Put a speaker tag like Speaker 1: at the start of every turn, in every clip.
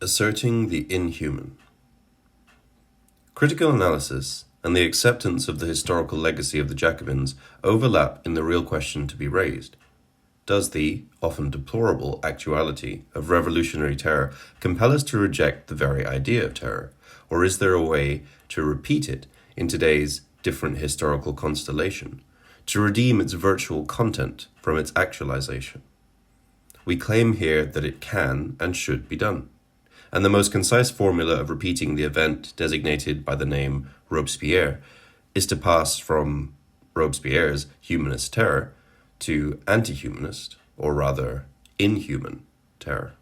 Speaker 1: Asserting the inhuman. Critical analysis and the acceptance of the historical legacy of the Jacobins overlap in the real question to be raised. Does the, often deplorable, actuality of revolutionary terror compel us to reject the very idea of terror, or is there a way to repeat it in today's different historical constellation, to redeem its virtual content from its actualization? We claim here that it can and should be done. And the most concise formula of repeating the event designated by the name Robespierre is to pass from Robespierre's humanist terror to anti-humanist, or rather inhuman, terror.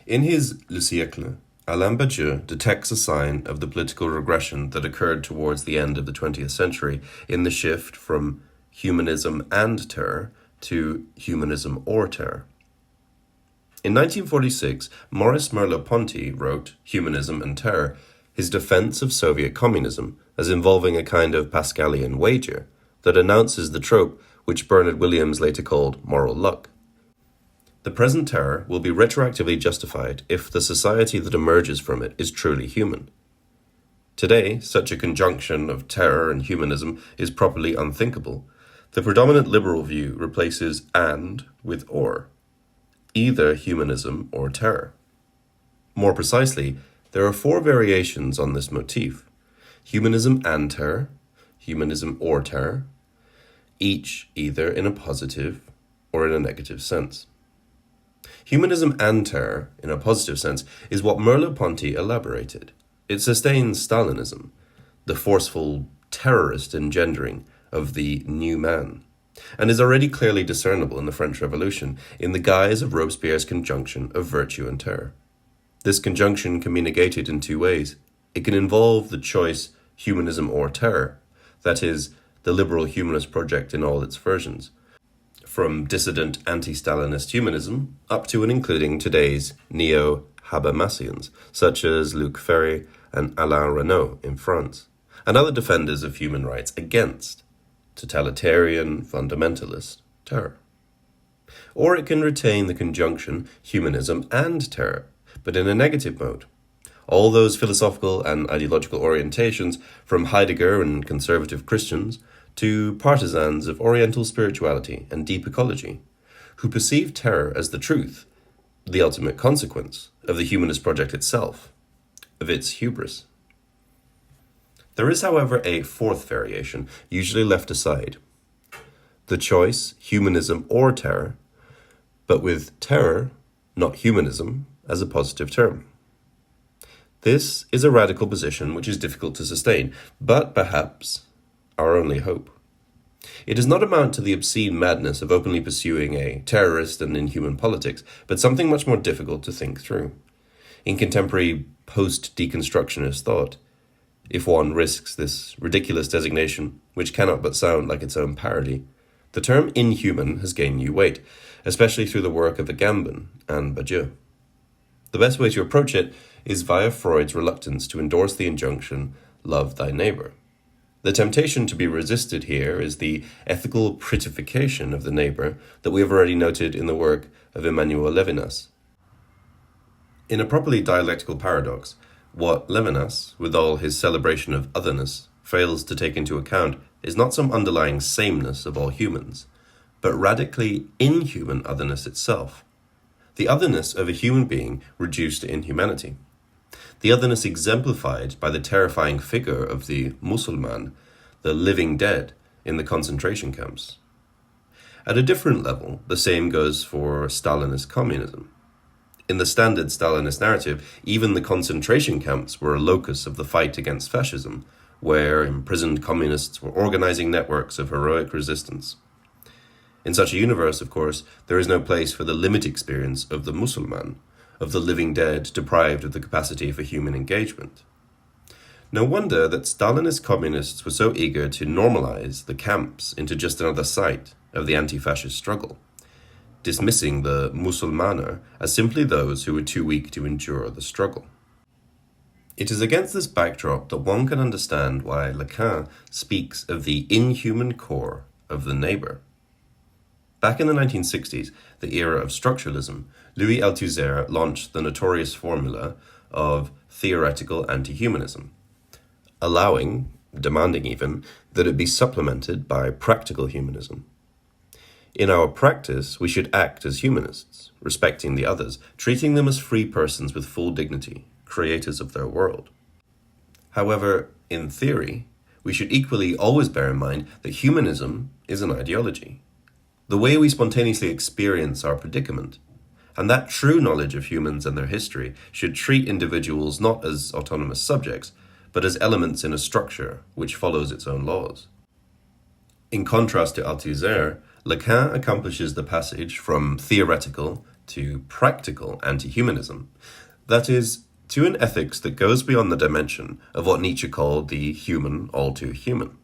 Speaker 1: In his Le Siècle, Alain Badiou detects a sign of the political regression that occurred towards the end of the 20th century in the shift from humanism and terror to humanism or terror. In 1946, Maurice Merleau-Ponty wrote Humanism and Terror, his defense of Soviet communism as involving a kind of Pascalian wager that announces the trope which Bernard Williams later called moral luck. The present terror will be retroactively justified if the society that emerges from it is truly human. Today, such a conjunction of terror and humanism is properly unthinkable. The predominant liberal view replaces and with or. Either humanism or terror. More precisely, there are 4 variations on this motif: humanism and terror, humanism or terror, each either in a positive or in a negative sense. Humanism and terror, in a positive sense, is what Merleau-Ponty elaborated. It sustains Stalinism, the forceful terrorist engendering of the new man, and is already clearly discernible in the French Revolution in the guise of Robespierre's conjunction of virtue and terror. This conjunction can be negated in 2 ways. It can involve the choice humanism or terror, that is, the liberal humanist project in all its versions, from dissident anti-Stalinist humanism up to and including today's neo-Habermasians, such as Luc Ferry and Alain Renaud in France, and other defenders of human rights against totalitarian, fundamentalist terror. Or it can retain the conjunction humanism and terror, but in a negative mode. All those philosophical and ideological orientations, from Heidegger and conservative Christians to partisans of Oriental spirituality and deep ecology, who perceive terror as the truth, the ultimate consequence of the humanist project itself, of its hubris. There is, however, a 4th variation, usually left aside. The choice, humanism or terror, but with terror, not humanism, as a positive term. This is a radical position which is difficult to sustain, but perhaps our only hope. It does not amount to the obscene madness of openly pursuing a terrorist and inhuman politics, but something much more difficult to think through. In contemporary post-deconstructionist thought, if one risks this ridiculous designation, which cannot but sound like its own parody, the term inhuman has gained new weight, especially through the work of Agamben and Badiou. The best way to approach it is via Freud's reluctance to endorse the injunction, love thy neighbor. The temptation to be resisted here is the ethical prettification of the neighbor that we have already noted in the work of Emmanuel Levinas. In a properly dialectical paradox, what Levinas, with all his celebration of otherness, fails to take into account is not some underlying sameness of all humans, but radically inhuman otherness itself. The otherness of a human being reduced to inhumanity. The otherness exemplified by the terrifying figure of the Musulman, the living dead, in the concentration camps. At a different level, the same goes for Stalinist communism. In the standard Stalinist narrative, even the concentration camps were a locus of the fight against fascism, where imprisoned communists were organizing networks of heroic resistance. In such a universe, of course, there is no place for the limit experience of the Musulman, of the living dead deprived of the capacity for human engagement. No wonder that Stalinist communists were so eager to normalize the camps into just another site of the anti-fascist struggle, dismissing the Musulmaner as simply those who were too weak to endure the struggle. It is against this backdrop that one can understand why Lacan speaks of the inhuman core of the neighbor. Back in the 1960s, the era of structuralism, Louis Althusser launched the notorious formula of theoretical anti-humanism, demanding even, that it be supplemented by practical humanism. In our practice, we should act as humanists, respecting the others, treating them as free persons with full dignity, creators of their world. However, in theory, we should equally always bear in mind that humanism is an ideology, the way we spontaneously experience our predicament, and that true knowledge of humans and their history should treat individuals not as autonomous subjects, but as elements in a structure which follows its own laws. In contrast to Althusser, Lacan accomplishes the passage from theoretical to practical anti-humanism, that is, to an ethics that goes beyond the dimension of what Nietzsche called the human all too human,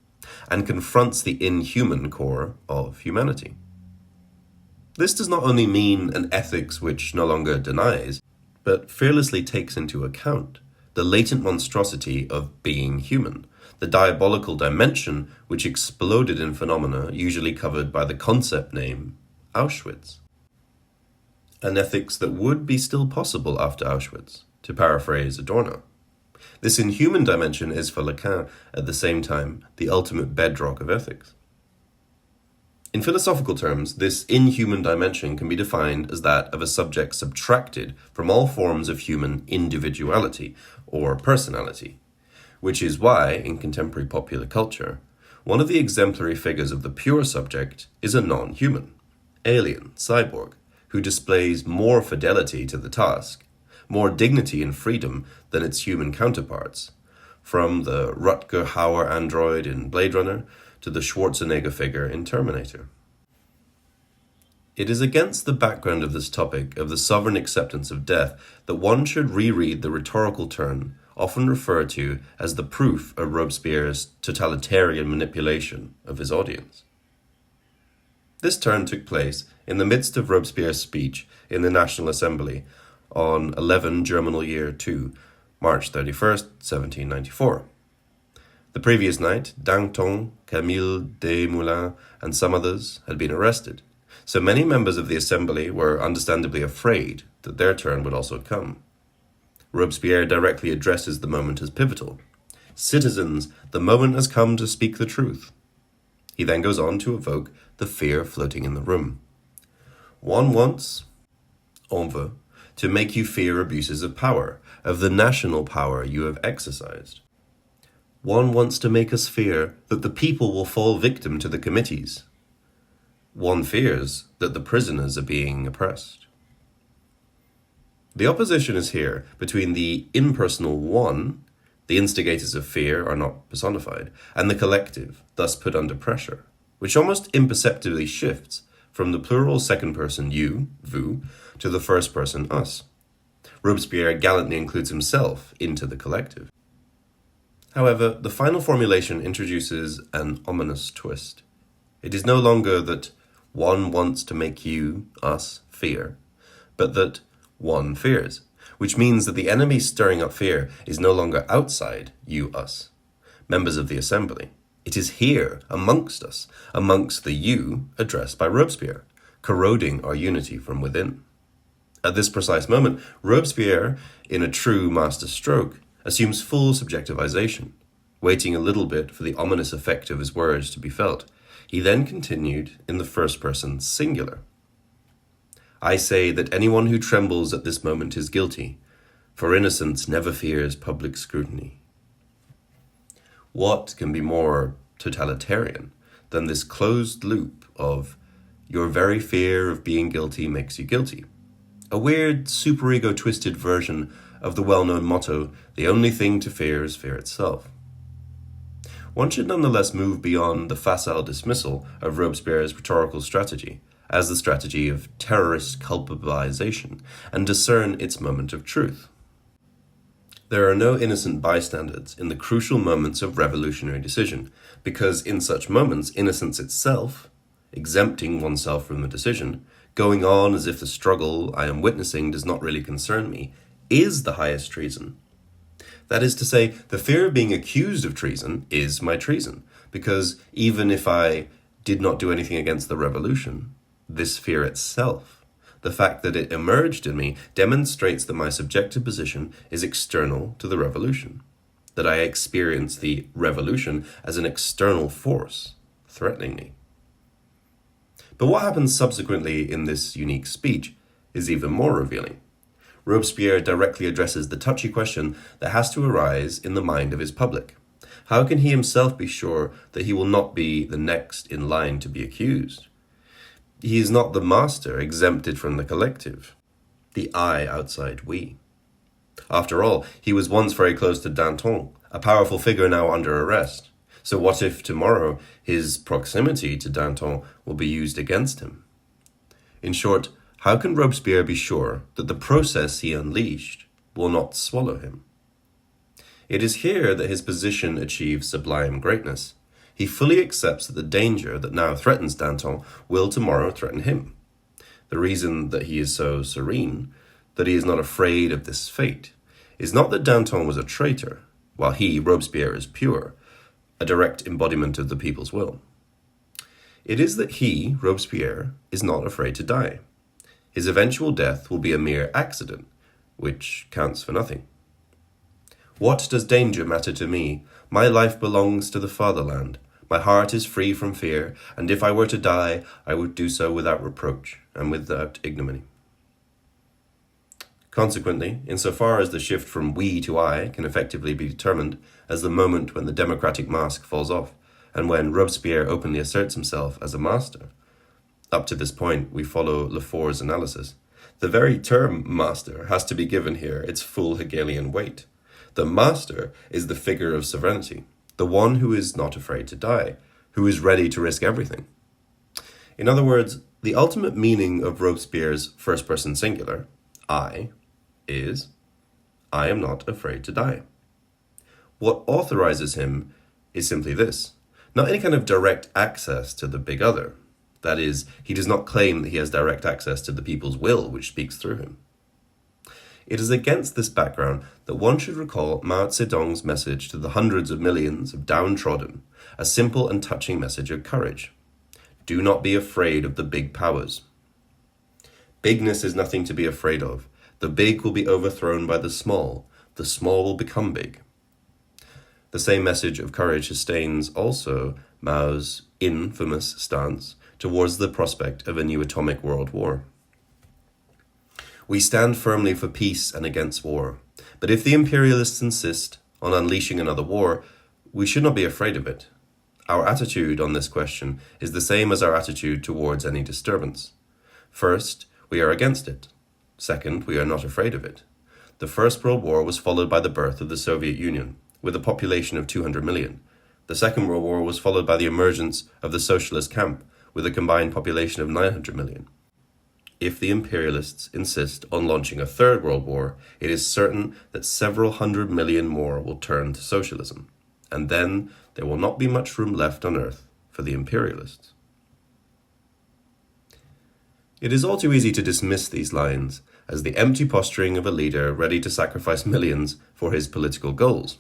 Speaker 1: and confronts the inhuman core of humanity. This does not only mean an ethics which no longer denies, but fearlessly takes into account the latent monstrosity of being human, the diabolical dimension which exploded in phenomena usually covered by the concept name Auschwitz. An ethics that would be still possible after Auschwitz, to paraphrase Adorno. This inhuman dimension is for Lacan, at the same time, the ultimate bedrock of ethics. In philosophical terms, this inhuman dimension can be defined as that of a subject subtracted from all forms of human individuality or personality, which is why, in contemporary popular culture, one of the exemplary figures of the pure subject is a non-human, alien, cyborg, who displays more fidelity to the task, more dignity and freedom than its human counterparts, from the Rutger Hauer android in Blade Runner to the Schwarzenegger figure in Terminator. It is against the background of this topic of the sovereign acceptance of death that one should reread the rhetorical turn often referred to as the proof of Robespierre's totalitarian manipulation of his audience. This turn took place in the midst of Robespierre's speech in the National Assembly on 11 Germinal Year 2, March 31st, 1794. The previous night, Danton, Camille Desmoulins, and some others had been arrested, so many members of the Assembly were understandably afraid that their turn would also come. Robespierre directly addresses the moment as pivotal. Citizens, the moment has come to speak the truth. He then goes on to evoke the fear floating in the room. One wants, on veut, to make you fear abuses of power, of the national power you have exercised. One wants to make us fear that the people will fall victim to the committees. One fears that the prisoners are being oppressed. The opposition is here between the impersonal one, the instigators of fear are not personified, and the collective, thus put under pressure, which almost imperceptibly shifts from the plural second person you, vous, to the first person us. Robespierre gallantly includes himself into the collective. However, the final formulation introduces an ominous twist. It is no longer that one wants to make you, us, fear, but that one fears, which means that the enemy stirring up fear is no longer outside you, us, members of the assembly. It is here, amongst us, amongst the you addressed by Robespierre, corroding our unity from within. At this precise moment, Robespierre, in a true master stroke, assumes full subjectivization. Waiting a little bit for the ominous effect of his words to be felt, he then continued in the first person singular. I say that anyone who trembles at this moment is guilty, for innocence never fears public scrutiny. What can be more totalitarian than this closed loop of your very fear of being guilty makes you guilty? A weird, superego twisted version of the well-known motto, the only thing to fear is fear itself. One should nonetheless move beyond the facile dismissal of Robespierre's rhetorical strategy as the strategy of terrorist culpabilization and discern its moment of truth. There are no innocent bystanders in the crucial moments of revolutionary decision, because in such moments innocence itself, exempting oneself from the decision, going on as if the struggle I am witnessing does not really concern me, is the highest treason. That is to say, the fear of being accused of treason is my treason, because even if I did not do anything against the revolution, this fear itself, The fact that it emerged in me demonstrates that my subjective position is external to the revolution, that I experience the revolution as an external force threatening me. But what happens subsequently in this unique speech is even more revealing. Robespierre directly addresses the touchy question that has to arise in the mind of his public. How can he himself be sure that he will not be the next in line to be accused? He is not the master exempted from the collective, the I outside we. After all, he was once very close to Danton, a powerful figure now under arrest. So what if tomorrow his proximity to Danton will be used against him? In short, how can Robespierre be sure that the process he unleashed will not swallow him? It is here that his position achieves sublime greatness. He fully accepts that the danger that now threatens Danton will tomorrow threaten him. The reason that he is so serene, that he is not afraid of this fate, is not that Danton was a traitor, while he, Robespierre, is pure, a direct embodiment of the people's will. It is that he, Robespierre, is not afraid to die. His eventual death will be a mere accident, which counts for nothing. What does danger matter to me? My life belongs to the fatherland. My heart is free from fear, and if I were to die, I would do so without reproach and without ignominy. Consequently, insofar as the shift from we to I can effectively be determined as the moment when the democratic mask falls off, and when Robespierre openly asserts himself as a master, up to this point we follow Lefort's analysis. The very term master has to be given here its full Hegelian weight. The master is the figure of sovereignty, the one who is not afraid to die, who is ready to risk everything. In other words, the ultimate meaning of Robespierre's first-person singular, I, is, I am not afraid to die. What authorizes him is simply this, not any kind of direct access to the big other. That is, he does not claim that he has direct access to the people's will which speaks through him. It is against this background that one should recall Mao Zedong's message to the hundreds of millions of downtrodden, a simple and touching message of courage. Do not be afraid of the big powers. Bigness is nothing to be afraid of. The big will be overthrown by the small will become big. The same message of courage sustains also Mao's infamous stance towards the prospect of a new atomic world war. We stand firmly for peace and against war, but if the imperialists insist on unleashing another war, we should not be afraid of it. Our attitude on this question is the same as our attitude towards any disturbance. First, we are against it. Second, we are not afraid of it. The First World War was followed by the birth of the Soviet Union, with a population of 200 million. The Second World War was followed by the emergence of the socialist camp, with a combined population of 900 million. If the imperialists insist on launching a third world war, it is certain that several hundred million more will turn to socialism, and then there will not be much room left on earth for the imperialists. It is all too easy to dismiss these lines as the empty posturing of a leader ready to sacrifice millions for his political goals,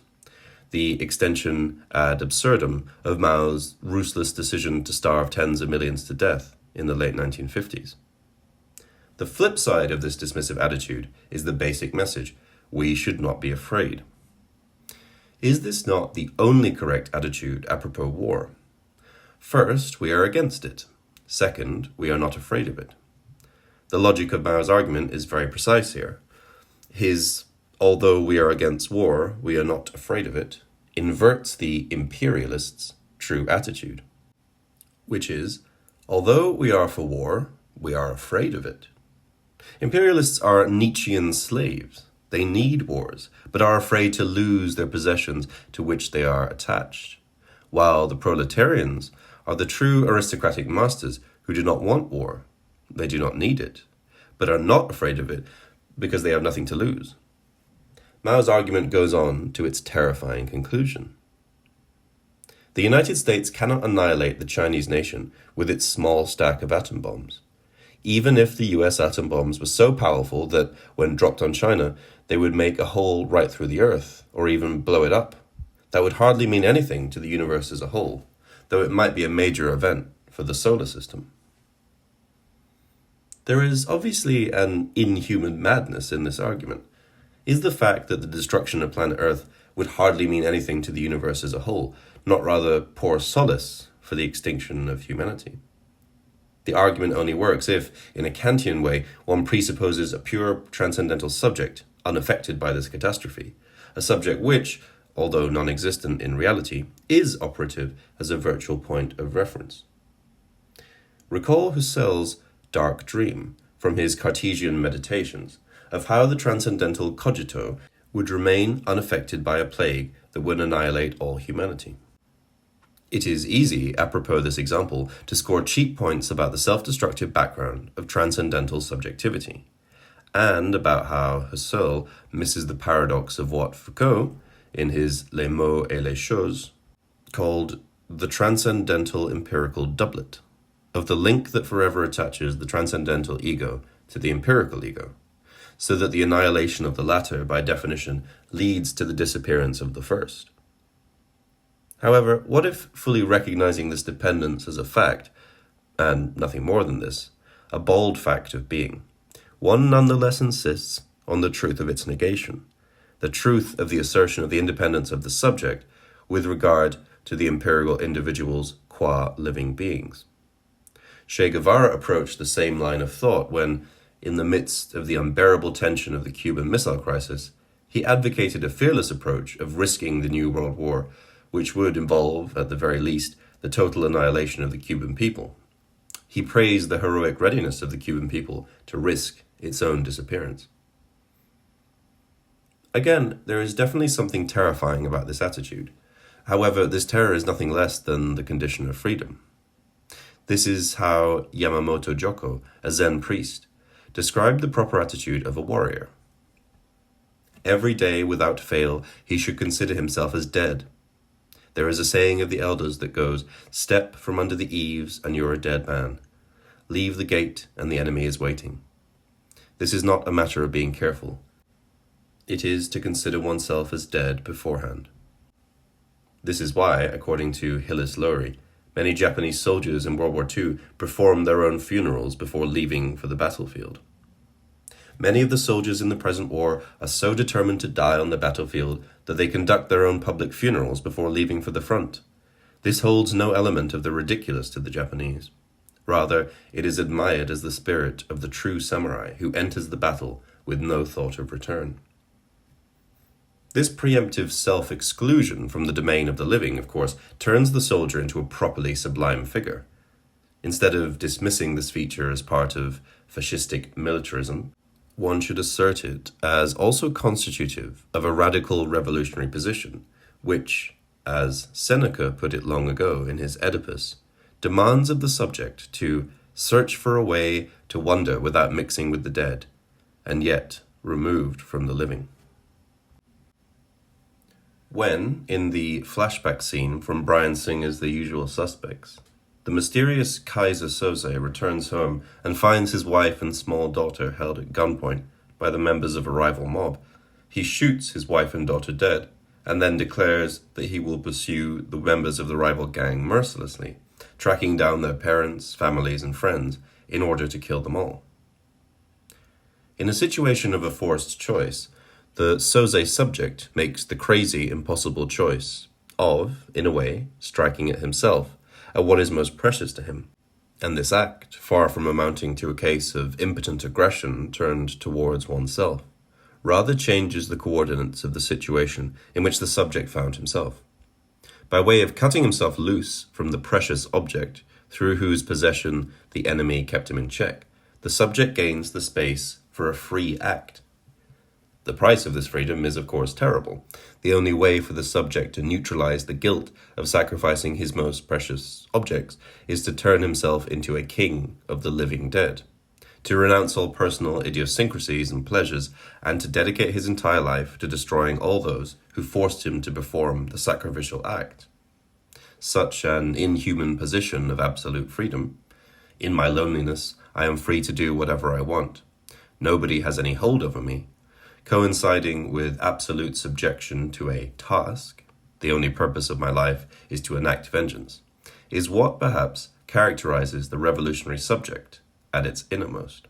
Speaker 1: the extension ad absurdum of Mao's ruthless decision to starve tens of millions to death in the late 1950s. The flip side of this dismissive attitude is the basic message: we should not be afraid. Is this not the only correct attitude apropos war? First, we are against it. Second, we are not afraid of it. The logic of Mao's argument is very precise here. His, although we are against war, we are not afraid of it, inverts the imperialists' true attitude, which is, although we are for war, we are afraid of it. Imperialists are Nietzschean slaves. They need wars, but are afraid to lose their possessions to which they are attached, while the proletarians are the true aristocratic masters who do not want war. They do not need it, but are not afraid of it because they have nothing to lose. Mao's argument goes on to its terrifying conclusion. The United States cannot annihilate the Chinese nation with its small stack of atom bombs. Even if the US atom bombs were so powerful that, when dropped on China, they would make a hole right through the earth, or even blow it up, that would hardly mean anything to the universe as a whole, though it might be a major event for the solar system. There is obviously an inhuman madness in this argument. Is the fact that the destruction of planet Earth would hardly mean anything to the universe as a whole, not rather poor solace for the extinction of humanity? The argument only works if, in a Kantian way, one presupposes a pure transcendental subject, unaffected by this catastrophe, a subject which, although non-existent in reality, is operative as a virtual point of reference. Recall Husserl's dark dream from his Cartesian meditations of how the transcendental cogito would remain unaffected by a plague that would annihilate all humanity. It is easy, apropos this example, to score cheap points about the self-destructive background of transcendental subjectivity, and about how Husserl misses the paradox of what Foucault, in his Les mots et les choses, called the transcendental empirical doublet, of the link that forever attaches the transcendental ego to the empirical ego, so that the annihilation of the latter, by definition, leads to the disappearance of the first. However, what if fully recognizing this dependence as a fact, and nothing more than this, a bald fact of being, one nonetheless insists on the truth of its negation, the truth of the assertion of the independence of the subject with regard to the empirical individuals qua living beings? Che Guevara approached the same line of thought when, in the midst of the unbearable tension of the Cuban Missile Crisis, he advocated a fearless approach of risking the New World War, which would involve, at the very least, the total annihilation of the Cuban people. He praised the heroic readiness of the Cuban people to risk its own disappearance. Again, there is definitely something terrifying about this attitude. However, this terror is nothing less than the condition of freedom. This is how Yamamoto Jōchō, a Zen priest, described the proper attitude of a warrior. Every day, without fail, he should consider himself as dead. There is a saying of the elders that goes, "Step from under the eaves and you're a dead man. Leave the gate and the enemy is waiting." This is not a matter of being careful. It is to consider oneself as dead beforehand. This is why, according to Hillis Lowry, many Japanese soldiers in World War II performed their own funerals before leaving for the battlefield. Many of the soldiers in the present war are so determined to die on the battlefield that they conduct their own public funerals before leaving for the front. This holds no element of the ridiculous to the Japanese. Rather, it is admired as the spirit of the true samurai who enters the battle with no thought of return. This preemptive self-exclusion from the domain of the living, of course, turns the soldier into a properly sublime figure. Instead of dismissing this feature as part of fascistic militarism, one should assert it as also constitutive of a radical revolutionary position, which, as Seneca put it long ago in his Oedipus, demands of the subject to search for a way to wonder without mixing with the dead, and yet removed from the living. When, in the flashback scene from Bryan Singer's The Usual Suspects, the mysterious Kaiser Soze returns home and finds his wife and small daughter held at gunpoint by the members of a rival mob, he shoots his wife and daughter dead, and then declares that he will pursue the members of the rival gang mercilessly, tracking down their parents, families, and friends in order to kill them all. In a situation of a forced choice, the Soze subject makes the crazy, impossible choice of, in a way, striking at himself, at what is most precious to him. And this act, far from amounting to a case of impotent aggression turned towards oneself, rather changes the coordinates of the situation in which the subject found himself. By way of cutting himself loose from the precious object through whose possession the enemy kept him in check, the subject gains the space for a free act. The price of this freedom is, of course, terrible. The only way for the subject to neutralize the guilt of sacrificing his most precious objects is to turn himself into a king of the living dead, to renounce all personal idiosyncrasies and pleasures, and to dedicate his entire life to destroying all those who forced him to perform the sacrificial act. Such an inhuman position of absolute freedom. In my loneliness, I am free to do whatever I want. Nobody has any hold over me. Coinciding with absolute subjection to a task, the only purpose of my life is to enact vengeance, is what perhaps characterizes the revolutionary subject at its innermost.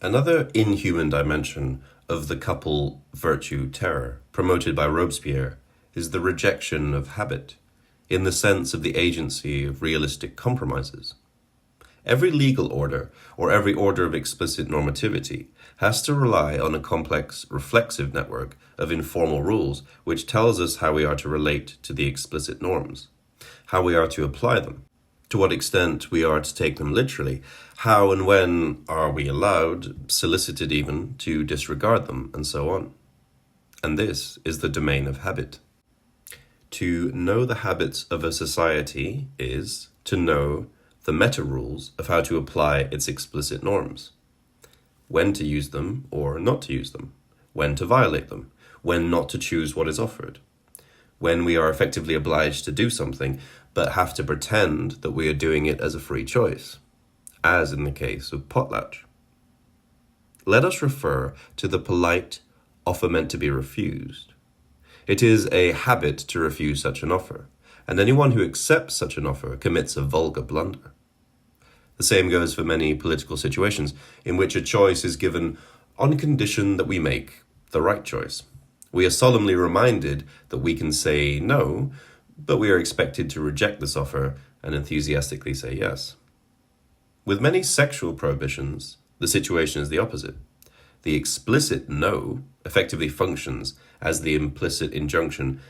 Speaker 1: Another inhuman dimension of the couple virtue-terror promoted by Robespierre is the rejection of habit, in the sense of the agency of realistic compromises. Every legal order, or every order of explicit normativity, has to rely on a complex reflexive network of informal rules which tells us how we are to relate to the explicit norms, how we are to apply them, to what extent we are to take them literally, how and when are we allowed, solicited even, to disregard them, and so on. And this is the domain of habit. To know the habits of a society is to know the meta-rules of how to apply its explicit norms, when to use them or not to use them, when to violate them, when not to choose what is offered, when we are effectively obliged to do something but have to pretend that we are doing it as a free choice, as in the case of potlatch. Let us refer to the polite offer meant to be refused. It is a habit to refuse such an offer, and anyone who accepts such an offer commits a vulgar blunder. The same goes for many political situations in which a choice is given on condition that we make the right choice. We are solemnly reminded that we can say no, but we are expected to reject this offer and enthusiastically say yes. With many sexual prohibitions, the situation is the opposite. The explicit no effectively functions as the implicit injunction,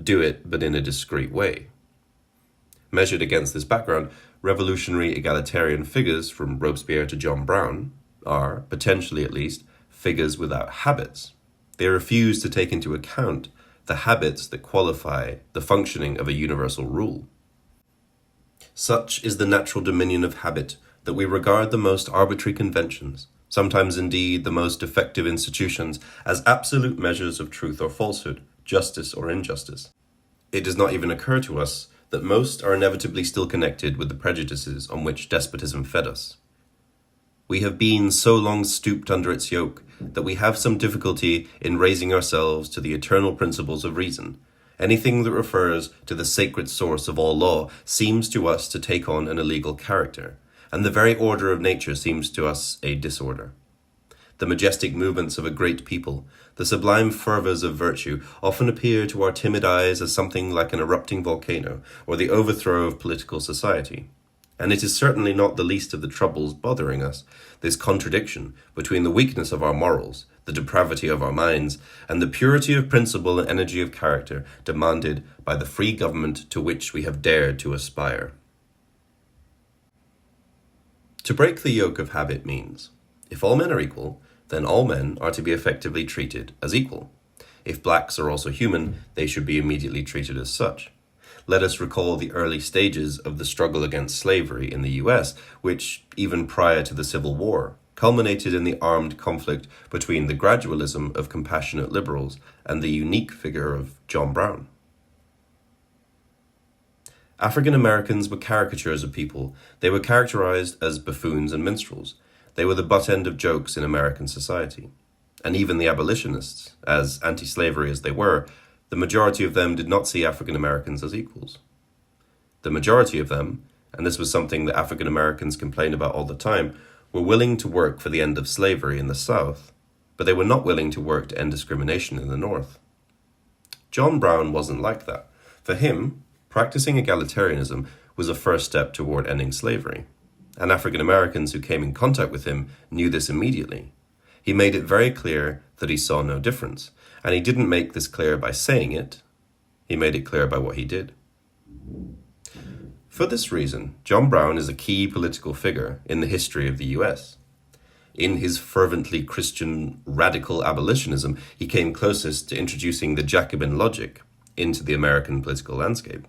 Speaker 1: do it but in a discreet way. Measured against this background, revolutionary egalitarian figures from Robespierre to John Brown are, potentially at least, figures without habits. They refuse to take into account the habits that qualify the functioning of a universal rule. Such is the natural dominion of habit that we regard the most arbitrary conventions, sometimes indeed the most effective institutions, as absolute measures of truth or falsehood, justice or injustice. It does not even occur to us that most are inevitably still connected with the prejudices on which despotism fed us. We have been so long stooped under its yoke that we have some difficulty in raising ourselves to the eternal principles of reason. Anything that refers to the sacred source of all law seems to us to take on an illegal character, and the very order of nature seems to us a disorder. The majestic movements of a great people, the sublime fervours of virtue, often appear to our timid eyes as something like an erupting volcano, or the overthrow of political society. And it is certainly not the least of the troubles bothering us, this contradiction between the weakness of our morals, the depravity of our minds, and the purity of principle and energy of character demanded by the free government to which we have dared to aspire. To break the yoke of habit means, if all men are equal, then all men are to be effectively treated as equal. If blacks are also human, they should be immediately treated as such. Let us recall the early stages of the struggle against slavery in the US, which, even prior to the Civil War, culminated in the armed conflict between the gradualism of compassionate liberals and the unique figure of John Brown. African Americans were caricatures of people. They were characterized as buffoons and minstrels. They were the butt end of jokes in American society. And even the abolitionists, as anti-slavery as they were, the majority of them did not see African Americans as equals. The majority of them, and this was something that African Americans complained about all the time, were willing to work for the end of slavery in the South, but they were not willing to work to end discrimination in the North. John Brown wasn't like that. For him, practicing egalitarianism was a first step toward ending slavery, and African Americans who came in contact with him knew this immediately. He made it very clear that he saw no difference, and he didn't make this clear by saying it, he made it clear by what he did. For this reason, John Brown is a key political figure in the history of the US. In his fervently Christian radical abolitionism, he came closest to introducing the Jacobin logic into the American political landscape.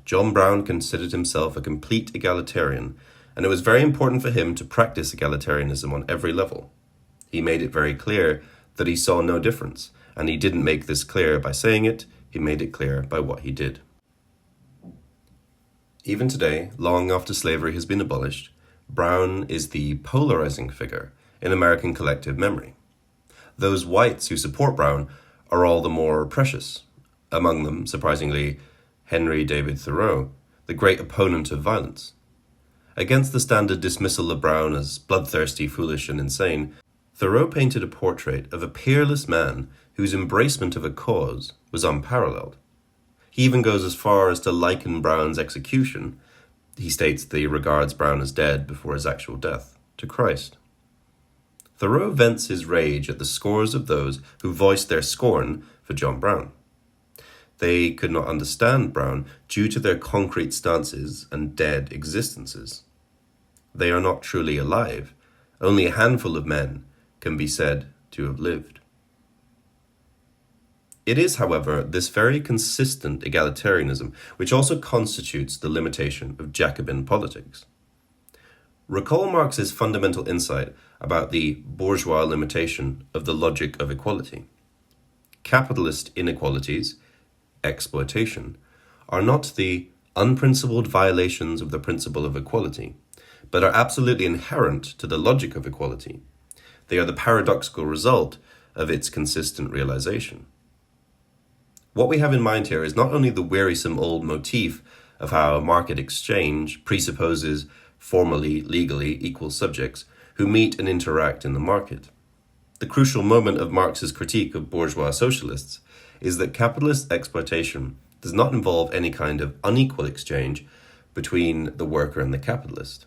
Speaker 1: John Brown considered himself a complete egalitarian, and it was very important for him to practice egalitarianism on every level. He made it very clear that he saw no difference, and he didn't make this clear by saying it, he made it clear by what he did. Even today, long after slavery has been abolished, Brown is the polarizing figure in American collective memory. Those whites who support Brown are all the more precious, among them, surprisingly, Henry David Thoreau, the great opponent of violence. Against the standard dismissal of Brown as bloodthirsty, foolish, and insane, Thoreau painted a portrait of a peerless man whose embracement of a cause was unparalleled. He even goes as far as to liken Brown's execution — he states that he regards Brown as dead before his actual death — to Christ. Thoreau vents his rage at the scores of those who voiced their scorn for John Brown. They could not understand Brown due to their concrete stances and dead existences. They are not truly alive. Only a handful of men can be said to have lived. It is, however, this very consistent egalitarianism which also constitutes the limitation of Jacobin politics. Recall Marx's fundamental insight about the bourgeois limitation of the logic of equality. Capitalist inequalities, exploitation, are not the unprincipled violations of the principle of equality, but are absolutely inherent to the logic of equality. They are the paradoxical result of its consistent realization. What we have in mind here is not only the wearisome old motif of how market exchange presupposes formally, legally equal subjects who meet and interact in the market. The crucial moment of Marx's critique of bourgeois socialists is that capitalist exploitation does not involve any kind of unequal exchange between the worker and the capitalist.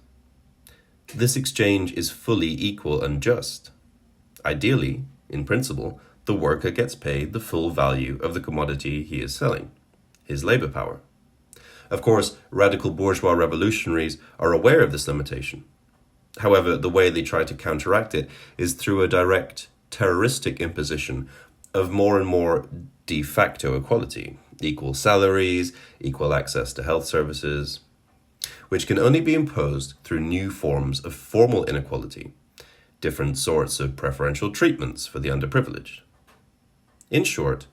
Speaker 1: This exchange is fully equal and just. Ideally, in principle, the worker gets paid the full value of the commodity he is selling, his labor power. Of course, radical bourgeois revolutionaries are aware of this limitation. However, the way they try to counteract it is through a direct, terroristic imposition of more and more de facto equality, equal salaries, equal access to health services, which can only be imposed through new forms of formal inequality, different sorts of preferential treatments for the underprivileged. In short,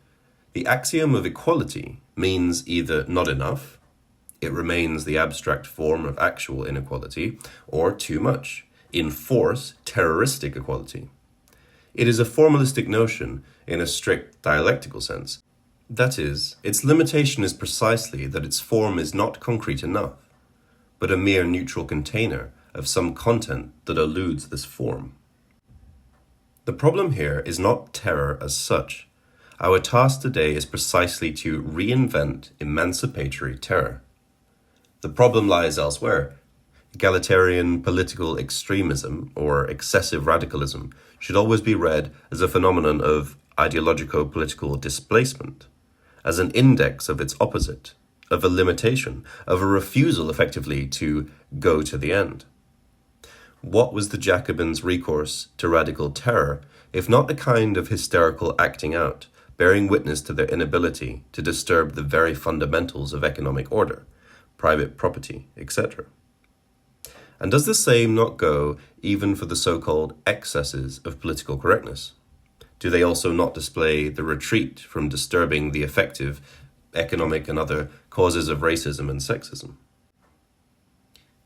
Speaker 1: the axiom of equality means either not enough, it remains the abstract form of actual inequality, or too much, in force, terroristic equality. It is a formalistic notion in a strict dialectical sense. That is, its limitation is precisely that its form is not concrete enough, but a mere neutral container of some content that eludes this form. The problem here is not terror as such. Our task today is precisely to reinvent emancipatory terror. The problem lies elsewhere. Egalitarian political extremism, or excessive radicalism, should always be read as a phenomenon of ideologico-political displacement, as an index of its opposite, of a limitation, of a refusal effectively to go to the end. What was the Jacobins' recourse to radical terror, if not a kind of hysterical acting out, bearing witness to their inability to disturb the very fundamentals of economic order, private property, etc.? And does the same not go even for the so-called excesses of political correctness? Do they also not display the retreat from disturbing the effective economic and other causes of racism and sexism?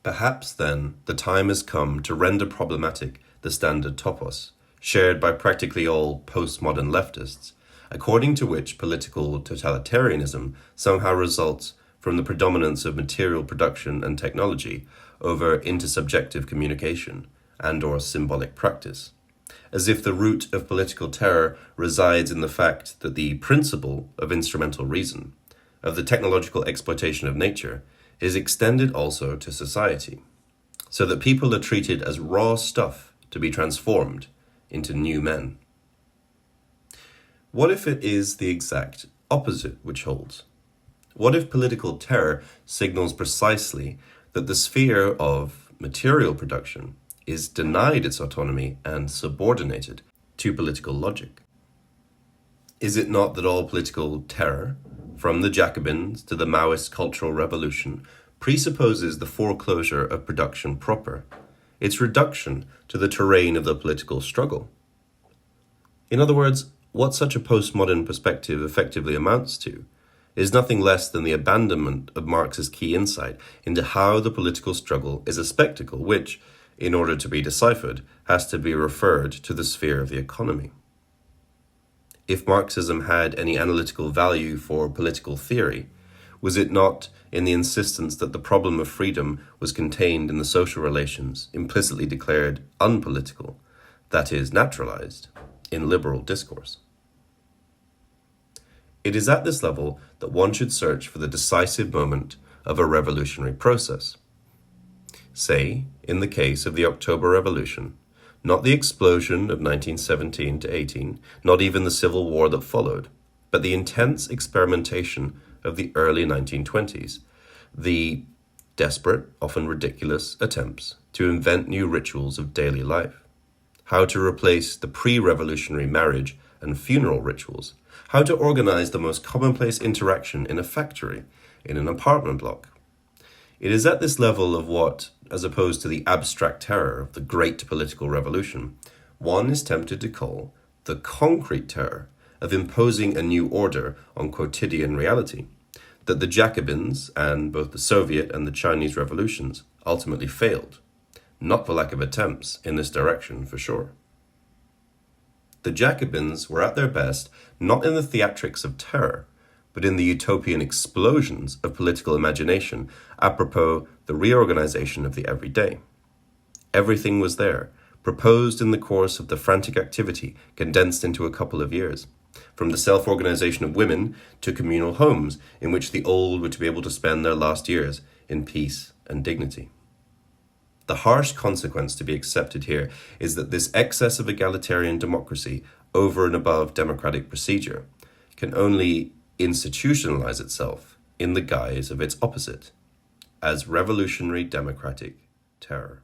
Speaker 1: Perhaps, then, the time has come to render problematic the standard topos, shared by practically all postmodern leftists, according to which political totalitarianism somehow results from the predominance of material production and technology over intersubjective communication and/or symbolic practice, as if the root of political terror resides in the fact that the principle of instrumental reason, of the technological exploitation of nature, is extended also to society, so that people are treated as raw stuff to be transformed into new men. What if it is the exact opposite which holds? What if political terror signals precisely that the sphere of material production is denied its autonomy and subordinated to political logic? Is it not that all political terror, from the Jacobins to the Maoist Cultural Revolution, presupposes the foreclosure of production proper, its reduction to the terrain of the political struggle? In other words, what such a postmodern perspective effectively amounts to is nothing less than the abandonment of Marx's key insight into how the political struggle is a spectacle which, in order to be deciphered, has to be referred to the sphere of the economy. If Marxism had any analytical value for political theory, Was it not in the insistence that the problem of freedom was contained in the social relations, implicitly declared unpolitical, that is, naturalized, in liberal discourse? It is at this level that one should search for the decisive moment of a revolutionary process. Say, in the case of the October Revolution, not the explosion of 1917 to 18, not even the civil war that followed, but the intense experimentation of the early 1920s, the desperate, often ridiculous attempts to invent new rituals of daily life, how to replace the pre-revolutionary marriage and funeral rituals, how to organize the most commonplace interaction in a factory, in an apartment block. It is at this level of what, as opposed to the abstract terror of the great political revolution, one is tempted to call the concrete terror of imposing a new order on quotidian reality, that the Jacobins and both the Soviet and the Chinese revolutions ultimately failed, not for lack of attempts in this direction for sure. The Jacobins were at their best not in the theatrics of terror, but in the utopian explosions of political imagination apropos the reorganization of the everyday. Everything was there, proposed in the course of the frantic activity condensed into a couple of years, from the self-organization of women to communal homes in which the old were to be able to spend their last years in peace and dignity. The harsh consequence to be accepted here is that this excess of egalitarian democracy over and above democratic procedure can only institutionalize itself in the guise of its opposite, as revolutionary democratic terror.